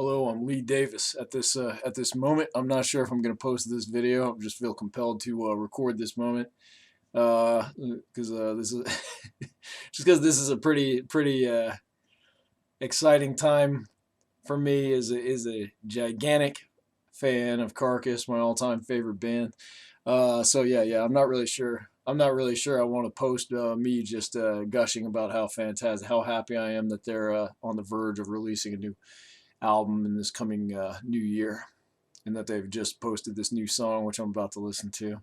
Hello, I'm Lee Davis. At this moment, I'm not sure if I'm going to post this video. I just feel compelled to record this moment because this is just because this is a pretty exciting time for me. Is a gigantic fan of Carcass, my all-time favorite band. So yeah, I'm not really sure. I'm not really sure I want to post me just gushing about how fantastic, how happy I am that they're on the verge of releasing a new album in this coming new year, and that they've just posted this new song, which I'm about to listen to.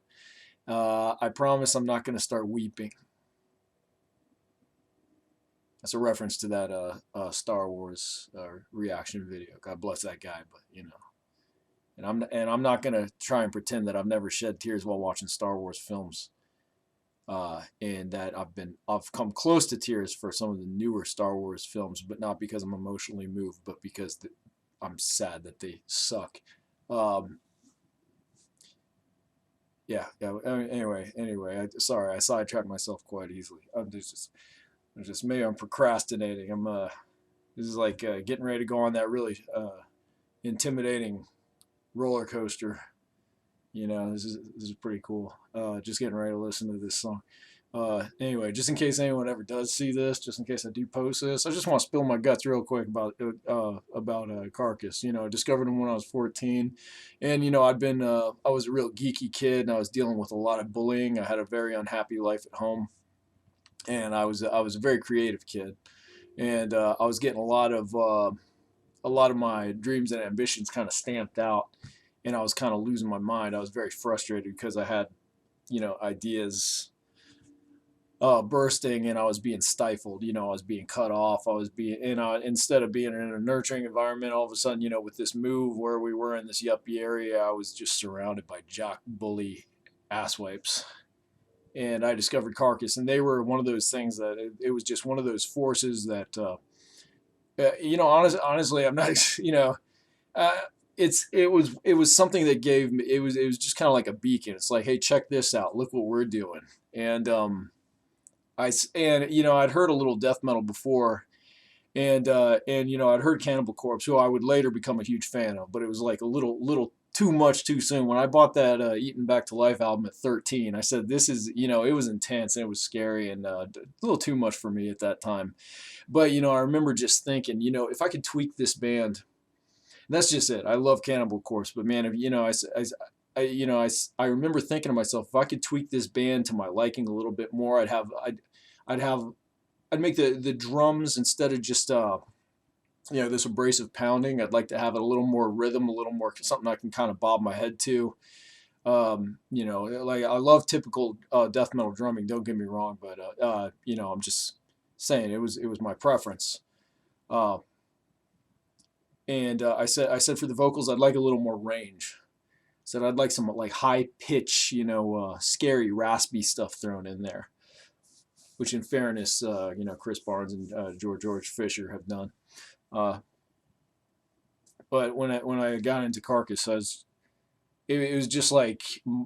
I promise I'm not going to start weeping. That's a reference to that Star Wars reaction video. God bless that guy, but you know. And I'm not going to try and pretend that I've never shed tears while watching Star Wars films. And that I've come close to tears for some of the newer Star Wars films, but not because I'm emotionally moved, but because I'm sad that they suck. Um, yeah. Anyway. Sorry, I sidetracked myself quite easily. Maybe I'm procrastinating. This is like getting ready to go on that really intimidating roller coaster. You know, this is pretty cool. Just getting ready to listen to this song. Anyway, just in case anyone ever does see this, just in case I do post this, I just want to spill my guts real quick about Carcass. You know, I discovered them when I was 14, and you know, I was a real geeky kid, and I was dealing with a lot of bullying. I had a very unhappy life at home, and I was a very creative kid, and I was getting a lot of my dreams and ambitions kind of stamped out, and I was kind of losing my mind. I was very frustrated because I had, you know, ideas bursting, and I was being stifled. You know, I was being cut off. I was being, instead of being in a nurturing environment, all of a sudden, you know, with this move where we were in this yuppie area, I was just surrounded by jock bully asswipes. And I discovered Carcass, and they were one of those things that it was just one of those forces that, you know, honestly, I'm not, you know, uh, it was something that gave me, it was just kind of like a beacon. It's like, hey, check this out, look what we're doing. And and you know, I'd heard a little death metal before, and you know, I'd heard Cannibal Corpse, who I would later become a huge fan of, but it was like a little too much too soon. When I bought that Eaten Back to Life album at 13, I said, this is, you know, it was intense and it was scary, and a little too much for me at that time. But you know, I remember just thinking, you know, if I could tweak this band, that's just it. I love Cannibal Corpse, but man, if you know, you know, I remember thinking to myself, if I could tweak this band to my liking a little bit more, I'd have, I'd make the drums, instead of just you know, this abrasive pounding, I'd like to have it a little more rhythm, a little more something I can kind of bob my head to. You know, like I love typical death metal drumming. Don't get me wrong, but you know, I'm just saying it was my preference. Uh, and I said for the vocals, I'd like a little more range. Said I'd like some like high pitch, you know, scary, raspy stuff thrown in there, which in fairness, you know, Chris Barnes and George Fisher have done. Uh, but when I got into Carcass, it was just like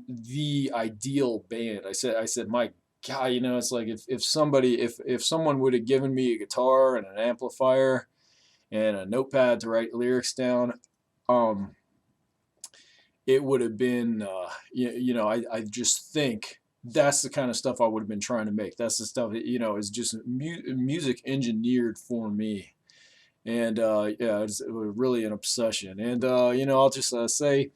the ideal band. I said, my God, you know, it's like if someone would have given me a guitar and an amplifier and a notepad to write lyrics down, um, it would have been, you know, I just think that's the kind of stuff I would have been trying to make. That's the stuff that, you know, is just music engineered for me. And yeah, it's really an obsession. And you know, I'll just say,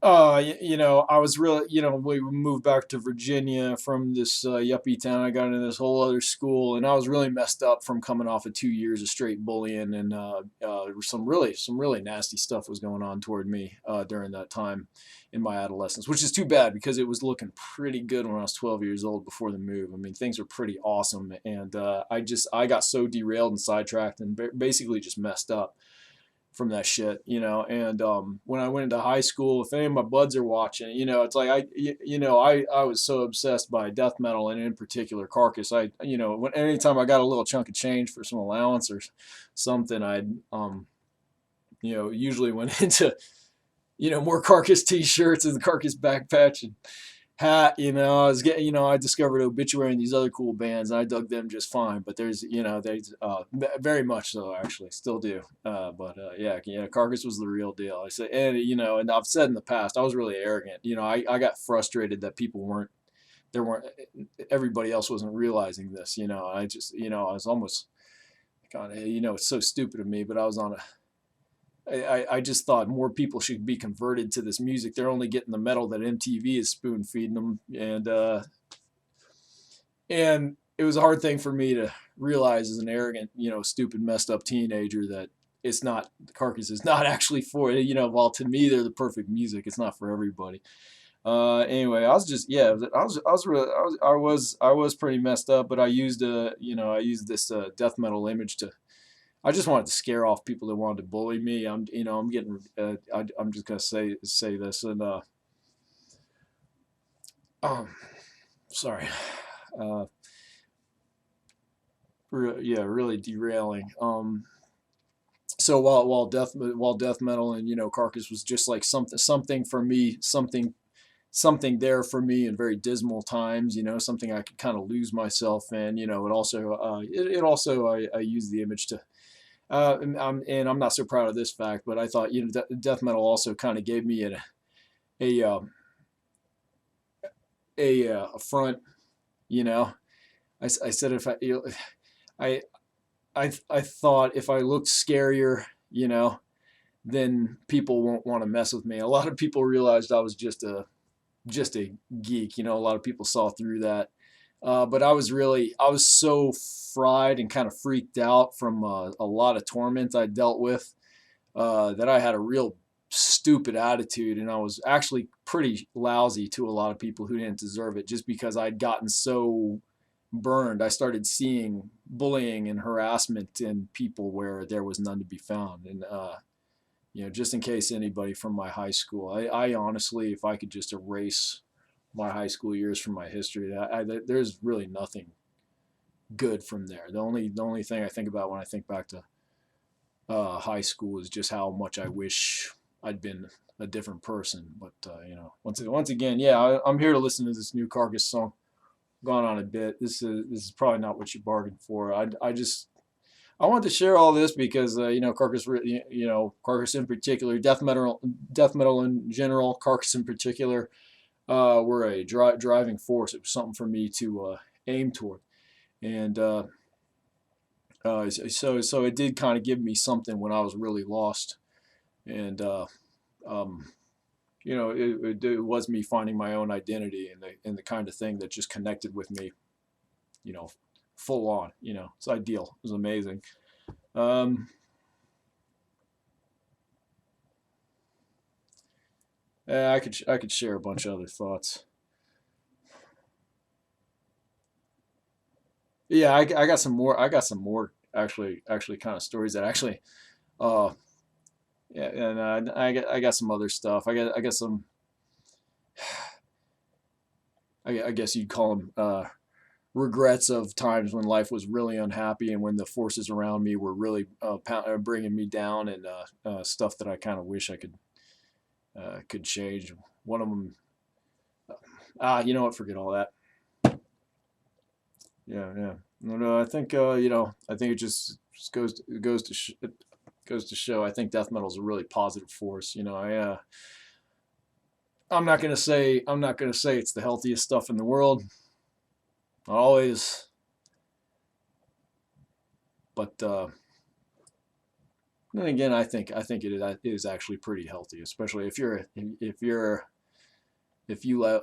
you know, I was really, you know, we moved back to Virginia from this yuppie town. I got into this whole other school, and I was really messed up from coming off of 2 years of straight bullying, and there was some really nasty stuff was going on toward me during that time in my adolescence, which is too bad because it was looking pretty good when I was 12 years old before the move. I mean, things were pretty awesome, and I got so derailed and sidetracked and basically just messed up from that shit, you know. And when I went into high school, if any of my buds are watching, you know, it's like you know, I was so obsessed by death metal, and in particular Carcass. You know, anytime I got a little chunk of change for some allowance or something, I'd you know, usually went into, you know, more Carcass t-shirts and the Carcass back patch, and hat, I was getting, I discovered Obituary and these other cool bands, and I dug them just fine. But there's very much so, actually, still do. But yeah, Carcass was the real deal. I say, and and I've said in the past, I was really arrogant. I got frustrated that people weren't there weren't everybody else wasn't realizing this. I just, I was almost kind of, it's so stupid of me, but I was on a I just thought more people should be converted to this music. They're only getting the metal that MTV is spoon feeding them, and it was a hard thing for me to realize as an arrogant, stupid, messed up teenager that it's not Carcass is not actually for it. While to me they're the perfect music, it's not for everybody. Anyway, I was just yeah, I was pretty messed up, but I used this death metal image to I just wanted to scare off people that wanted to bully me. I'm getting. I'm just gonna say this, and um, sorry, uh, yeah, really derailing. So while death metal and Carcass was just like something for me, something there for me in very dismal times. Something I could kind of lose myself in. It also I use the image to and I'm not so proud of this fact, but I thought death metal also kind of gave me a a front. You know, I said if I I thought if I looked scarier, then people won't want to mess with me. A lot of people realized I was just a geek. A lot of people saw through that. But I was so fried and kind of freaked out from a lot of torment I dealt with that I had a real stupid attitude, and I was actually pretty lousy to a lot of people who didn't deserve it, just because I'd gotten so burned. I started seeing bullying and harassment in people where there was none to be found, and just in case anybody from my high school, I honestly, if I could just erase my high school years from my history, there's really nothing good from there. The only thing I think about when I think back to high school is just how much I wish I'd been a different person. But once again, yeah, I'm here to listen to this new Carcass song. Gone on a bit. This is probably not what you bargained for. I wanted to share all this because Carcass, Carcass in particular, death metal in general, Carcass in particular, were a driving force. It was something for me to aim toward, and so it did kind of give me something when I was really lost, and um, it was me finding my own identity and the kind of thing that just connected with me, you know, full on. It's ideal. It was amazing. Um, yeah, I could share a bunch of other thoughts. Yeah, I got some more. I got some more actually kind of stories that actually uh yeah, and I got some other stuff. I got some. I guess you'd call them regrets of times when life was really unhappy and when the forces around me were really bringing me down, and stuff that I kind of wish I could change. One of them, you know what? Forget all that. Yeah, yeah. No, I think I think it just goes to show. I think death metal is a really positive force. I'm not gonna say it's the healthiest stuff in the world. Not always, but then again, I think it is actually pretty healthy, especially if you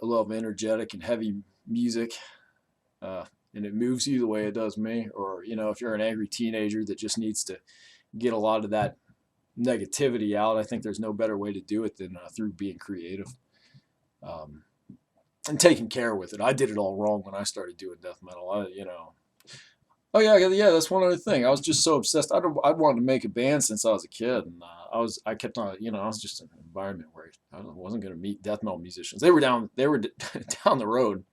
love energetic and heavy music, and it moves you the way it does me, or if you're an angry teenager that just needs to get a lot of that negativity out. I think there's no better way to do it than through being creative, um, and taking care with it. I did it all wrong when I started doing death metal. Oh yeah, yeah. That's one other thing. I was just so obsessed. I'd wanted to make a band since I was a kid, and I kept on. I was just in an environment where I wasn't going to meet death metal musicians. They were down the road,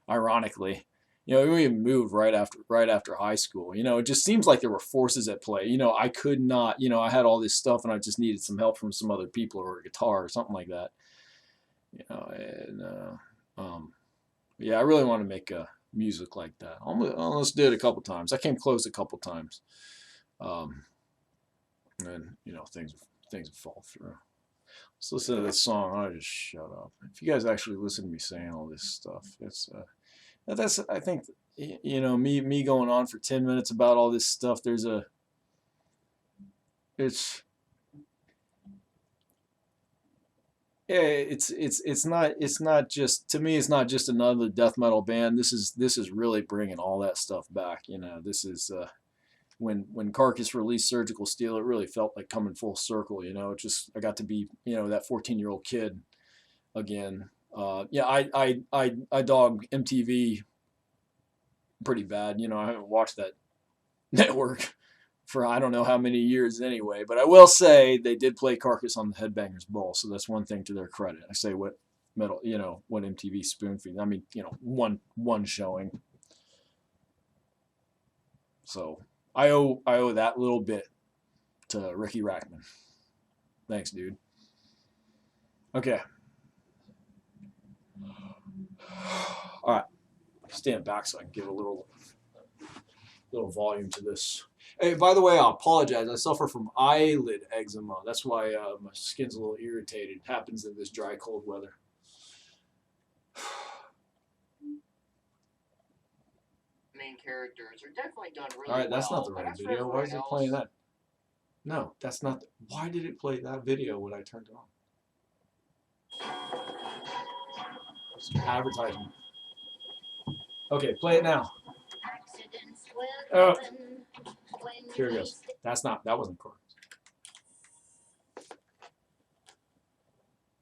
ironically. We even moved right after high school. It just seems like there were forces at play. I could not. I had all this stuff, and I just needed some help from some other people or a guitar or something like that. And Yeah, I really want to make music like that. Almost did a couple times. I came close a couple times, um, and things fall through. Let's listen to this song. I'll just shut up. If you guys actually listen to me saying all this stuff, that's I think me going on for 10 minutes about all this stuff. It's yeah, it's not just to me. It's not just another death metal band. This is really bringing all that stuff back. This is when Carcass released Surgical Steel, it really felt like coming full circle. I got to be that 14-year-old kid again. Yeah, I dog MTV pretty bad. I haven't watched that network for I don't know how many years anyway. But I will say they did play Carcass on the Headbangers Ball, so that's one thing to their credit. I say what metal, what MTV spoon feed. I mean, one showing. So I owe that little bit to Ricky Rackman. Thanks, dude. Okay. All right. Stand back so I can give a little volume to this. Hey, by the way, I apologize. I suffer from eyelid eczema. That's why my skin's a little irritated. It happens in this dry, cold weather. Main characters are definitely done really well. All right, that's well, not the right video. Why is it playing that? No, that's not. Why did it play that video when I turned it on? It's advertisement. Okay, play it now. Oh, here it goes. That wasn't correct.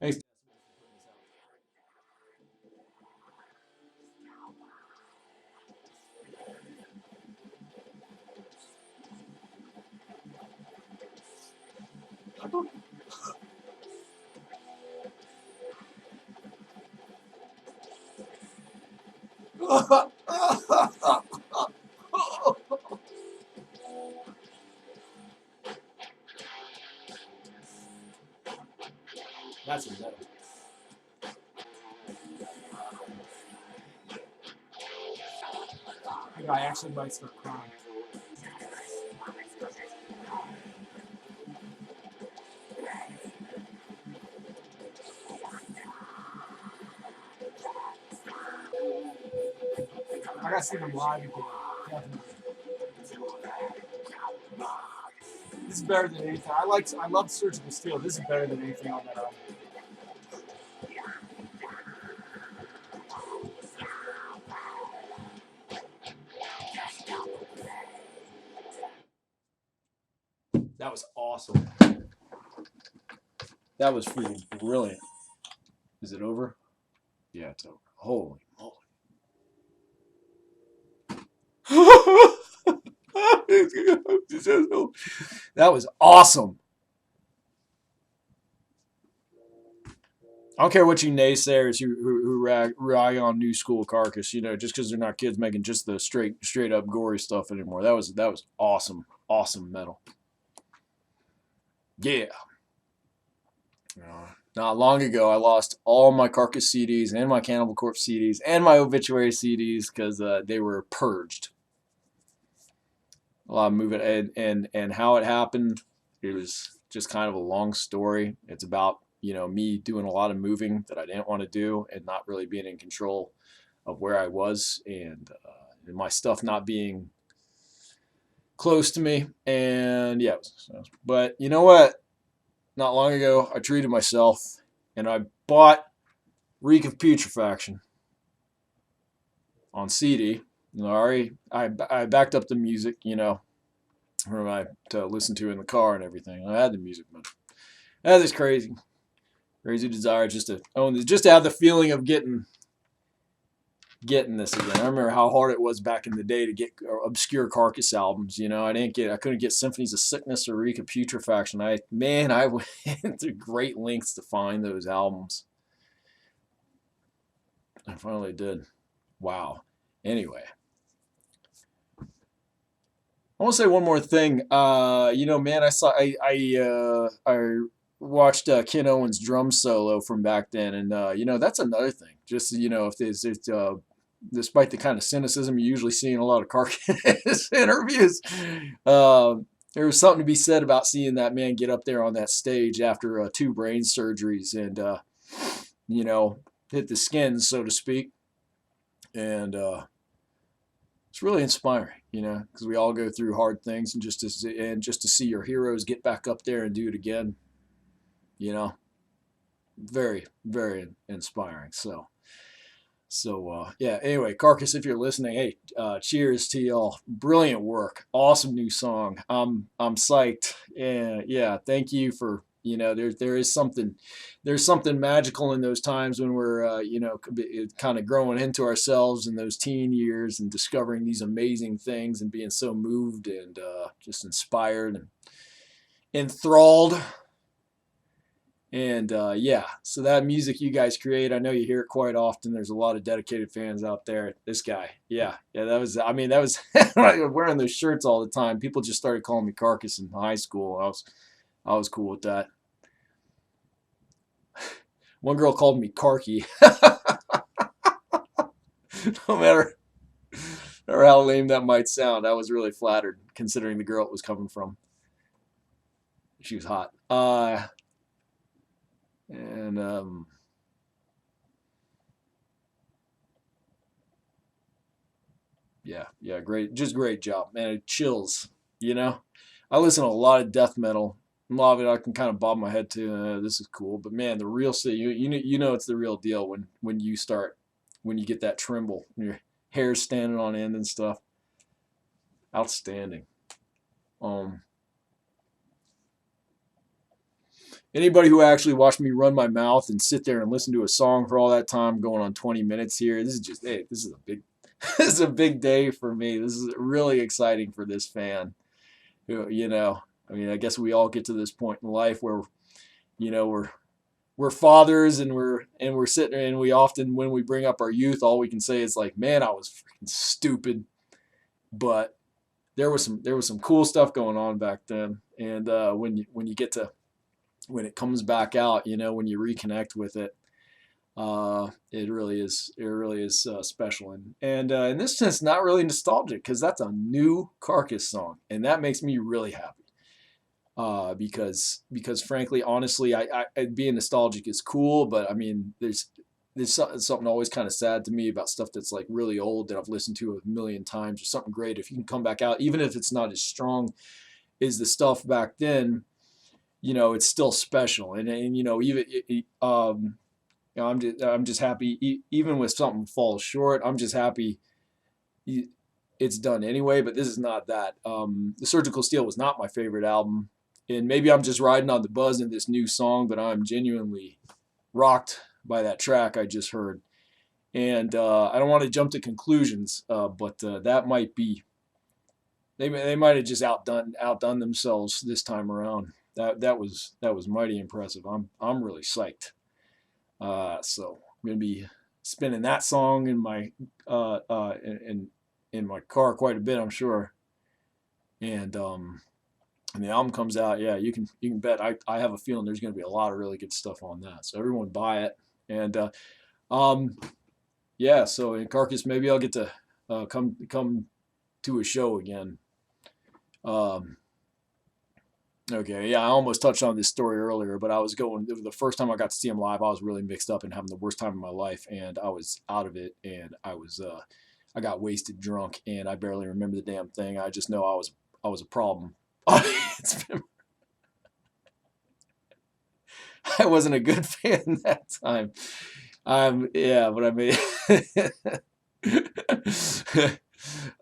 Thanks. That's a better. The guy actually might start crying. I gotta see them live again. Definitely. This is better than anything. I love Surgical Steel. This is better than anything on that album. That was awesome. That was freaking brilliant. Is it over? Yeah, it's over. Holy moly. That was awesome. I don't care what you naysayers who rag on new school Carcass, just because they're not kids making just the straight up gory stuff anymore. That was awesome, awesome metal. Yeah. Not long ago, I lost all my Carcass CDs and my Cannibal Corpse CDs and my Obituary CDs because they were purged. A lot of moving and how it happened. It was just kind of a long story. It's about me doing a lot of moving that I didn't want to do and not really being in control of where I was and my stuff not being close to me. And yeah, but you know what? Not long ago, I treated myself and I bought Reek of Putrefaction on CD. I backed up the music, for to listen to in the car and everything. I had the music, but I had this crazy desire just to own this, just to have the feeling of getting this again. I remember how hard it was back in the day to get obscure Carcass albums. I couldn't get Symphonies of Sickness or Reek of Putrefaction. I went through great lengths to find those albums. I finally did. Wow. Anyway, I want to say one more thing. Man, I watched Ken Owens' drum solo from back then, and that's another thing. Just if there's despite the kind of cynicism you usually see in a lot of Carcass interviews, uh, there was something to be said about seeing that man get up there on that stage after 2 brain surgeries and you know hit the skins, so to speak, and it's really inspiring, because we all go through hard things, and just to see your heroes get back up there and do it again, you know, very, very inspiring. So yeah. Anyway, Carcass, if you're listening, hey, cheers to y'all. Brilliant work, awesome new song. I'm psyched. And yeah, thank you for there's something magical in those times when we're kind of growing into ourselves in those teen years and discovering these amazing things and being so moved and just inspired and enthralled. And yeah, so that music you guys create, I know you hear it quite often. There's a lot of dedicated fans out there. This guy, yeah, that was wearing those shirts all the time. People just started calling me Carcass in high school. I was cool with that. One girl called me Carky. No matter how lame that might sound, I was really flattered considering the girl it was coming from. She was hot. And yeah, great, just great job, man. It chills, you know. I listen to a lot of death metal. A lot of it I can kind of bob my head to. This is cool, but man, the real thing, you know it's the real deal when you get that tremble, your hair's standing on end and stuff. Outstanding. Um, Anybody who actually watched me run my mouth and sit there and listen to a song for all that time, going on 20 minutes here, this is just, hey, this is a big, this is a big day for me. This is really exciting for this fan. I mean, I guess we all get to this point in life where, we're fathers and we're sitting there, and we often, when we bring up our youth, all we can say is like, man, I was freaking stupid, but there was some cool stuff going on back then, and when it comes back out, when you reconnect with it, it really is special, and in this sense, not really nostalgic because that's a new Carcass song, and that makes me really happy. Because frankly, honestly, I being nostalgic is cool, but I mean, there's something always kind of sad to me about stuff that's like really old that I've listened to a million times, or something great. If you can come back out, even if it's not as strong as the stuff back then, it's still special. And even I'm just happy, even with something falls short. I'm just happy it's done anyway. But this is not that. The Surgical Steel was not my favorite album, and maybe I'm just riding on the buzz in this new song, but I'm genuinely rocked by that track I just heard. And I don't want to jump to conclusions, but that might be, they might have just outdone themselves this time around. That was mighty impressive. I'm really psyched. So I'm gonna be spinning that song in my in my car quite a bit, I'm sure. And when the album comes out, yeah, you can bet I have a feeling there's gonna be a lot of really good stuff on that. So everyone buy it. And um yeah, so in Carcass, maybe I'll get to come to a show again. Um, Okay, yeah, I almost touched on this story earlier, but the first time I got to see him live, I was really mixed up and having the worst time of my life, and I was out of it, and I got wasted drunk, and I barely remember the damn thing. I just know I was a problem. I wasn't a good fan that time. Yeah, but I mean,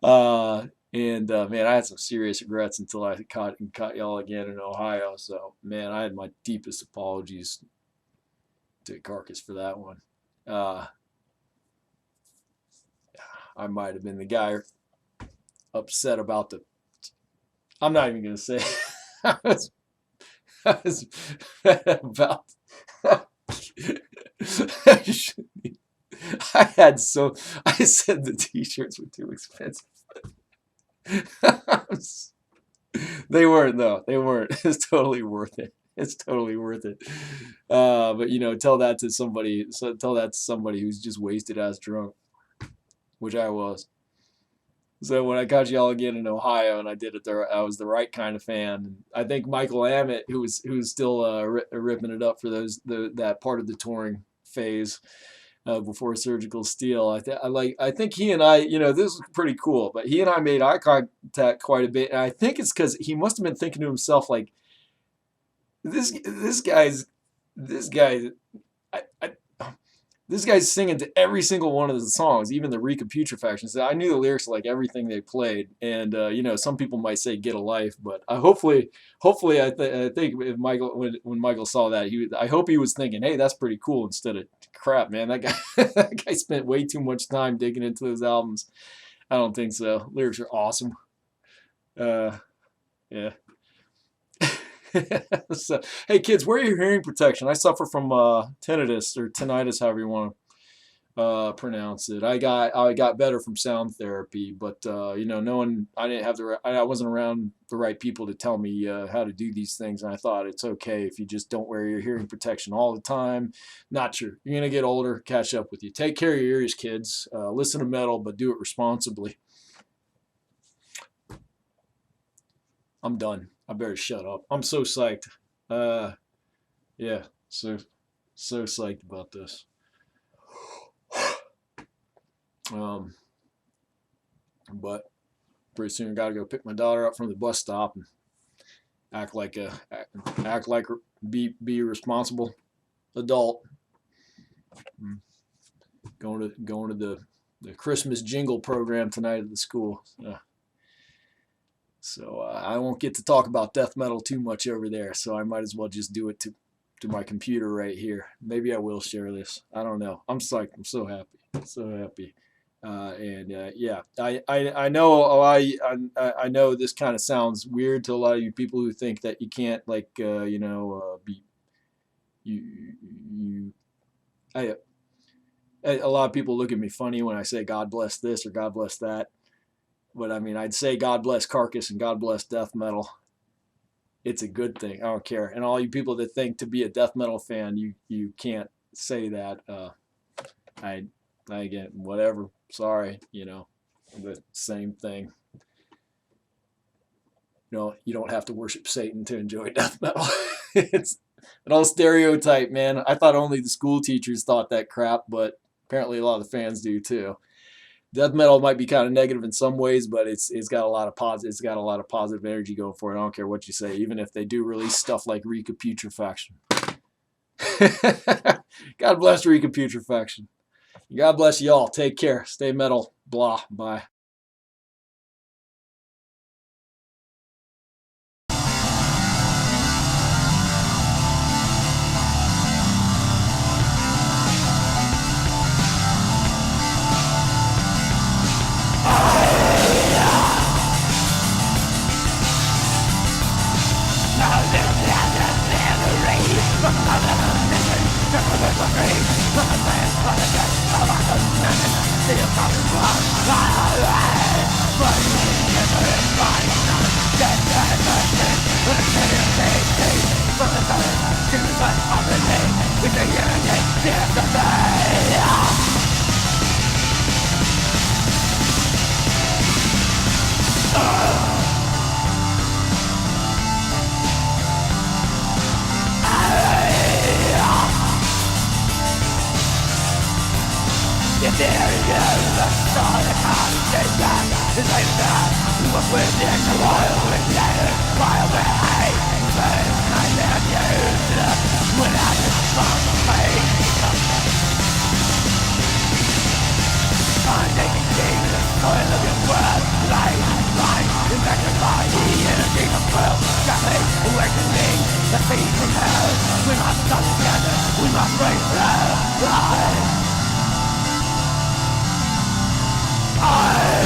uh, and man, I had some serious regrets until I caught y'all again in Ohio. So man, I had my deepest apologies to Carcass for that one. Uh, I might have been the guy upset about the. I'm not even gonna say. I was about. I said the t-shirts were too expensive. They weren't though. They weren't. It's totally worth it. It's totally worth it. But tell that to somebody. So tell that to somebody who's just wasted ass drunk, which I was. So when I caught y'all again in Ohio, and I did it there, I was the right kind of fan. I think Michael Ammett, who's still ripping it up for that part of the touring phase before Surgical Steel. I think he and I, this is pretty cool. But he and I made eye contact quite a bit, and I think it's because he must have been thinking to himself like, this guy's this guy. I, this guy's singing to every single one of the songs, even the Rika Putrefaction. So I knew the lyrics to like everything they played, and some people might say "Get a Life," but hopefully, I think if when Michael saw that, I hope he was thinking, "Hey, that's pretty cool," instead of "Crap, man, that guy that guy spent way too much time digging into those albums." I don't think so. Lyrics are awesome. Yeah. So, hey kids, wear your hearing protection. I suffer from tinnitus or tinnitus, however you want to pronounce it. I got better from sound therapy, but no one. I wasn't around the right people to tell me how to do these things, and I thought it's okay if you just don't wear your hearing protection all the time. Not true. You're gonna get older. Catch up with you. Take care of your ears, kids. Listen to metal, but do it responsibly. I'm done. I better shut up. I'm so psyched. Yeah, so psyched about this. But pretty soon I gotta go pick my daughter up from the bus stop and be a responsible adult. Going to the Christmas jingle program tonight at the school. So I won't get to talk about death metal too much over there, so I might as well just do it to my computer right here. Maybe I will share this. I don't know. I'm psyched. I'm so happy. So happy. Yeah, I know I know this kind of sounds weird to a lot of you people who think that you can't a lot of people look at me funny when I say God bless this or God bless that. But I mean, I'd say God bless Carcass and God bless death metal. It's a good thing. I don't care. And all you people that think to be a death metal fan, you can't say that. I get whatever. Sorry, the same thing. You don't have to worship Satan to enjoy death metal. It's an old stereotype, man. I thought only the school teachers thought that crap, but apparently a lot of the fans do too. Death metal might be kind of negative in some ways, but it's got a lot of positive. It's got a lot of positive energy going for it. I don't care what you say, even if they do release stuff like Rika Putrefaction. God bless Rika Putrefaction. God bless y'all. Take care. Stay metal. Blah. Bye. I